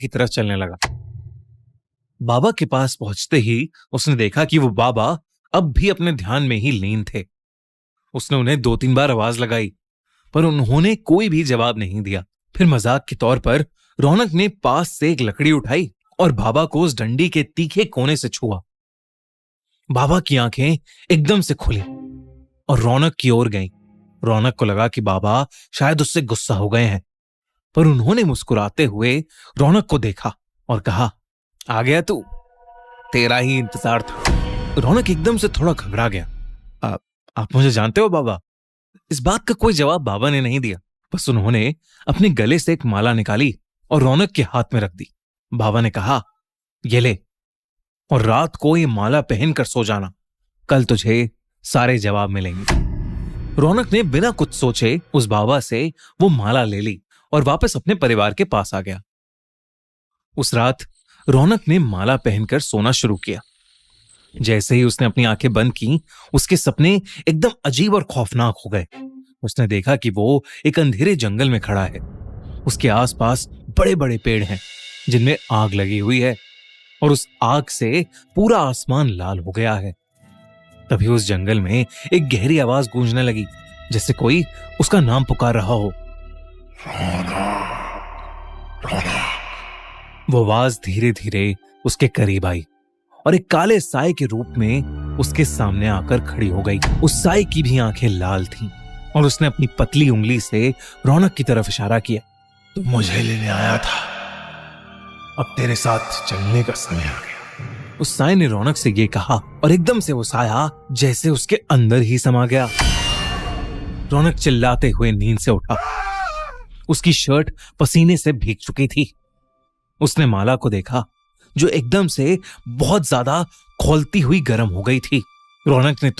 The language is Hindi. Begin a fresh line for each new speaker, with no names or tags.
की तरफ चलने लगा। बाबा के पास पहुंचते ही उसने देखा कि वो बाबा अब भी अपने ध्यान में ही लीन थे। उसने उन्हें 2-3 बार आवाज लगाई, पर उन्होंने कोई भी जवाब नहीं दिया। फिर मजाक के तौर पर रौनक ने पास से एक लकड़ी उठाई और बाबा को उस डंडी के तीखे कोने से छुआ। बाबा की आंखें एकदम से खुली और रौनक की ओर गईं। रौनक को लगा कि बाबा शायद उससे गुस्सा हो गए हैं, पर उन्होंने मुस्कुराते हुए रौनक को देखा और कहा, आ गया तू, तेरा ही इंतजार था। रौनक एकदम से थोड़ा घबरा गया। आप मुझे जानते हो बाबा? इस बात का कोई जवाब बाबा ने नहीं दिया। बस उन्होंने अपने गले से एक माला निकाली और रौनक के हाथ में रख दी। बाबा ने कहा, ये ले और रात को ये माला पहनकर सो जाना, कल तुझे सारे जवाब मिलेंगे। रौनक ने बिना कुछ सोचे उस बाबा से वो माला ले ली और वापस अपने परिवार के पास आ गया। उस रात रौनक ने माला पहनकर सोना शुरू किया। जैसे ही उसने अपनी आंखें बंद की, उसके सपने एकदम अजीब और खौफनाक हो गए। उसने देखा कि वो एक अंधेरे जंगल में खड़ा है। उसके आसपास बड़े बड़े पेड़ हैं जिनमें आग लगी हुई है और उस आग से पूरा आसमान लाल हो गया है। तभी उस जंगल में एक गहरी आवाज गूंजने लगी, जैसे कोई उसका नाम पुकार रहा हो। वो आवाज धीरे धीरे उसके करीब आई और एक काले साए के रूप में उसके सामने आकर खड़ी हो गई। उस साए की भी आंखें लाल थीं और उसने अपनी पतली उंगली से रौनक की तरफ इशारा किया।
तू मुझे लेने आया था, अब तेरे साथ चलने का समय आ गया।
उस साए ने रौनक से ये कहा और एकदम से वो साया जैसे उसके अंदर ही समा गया। रौनक चिल्लाते हुए नींद से उठा। उसकी शर्ट पसीने से भीग चुकी थी। उसने माला को देखा जो एकदम से बहुत ज्यादा खौलती हुई गर्म हो गई थी। रौनक ने तुरंत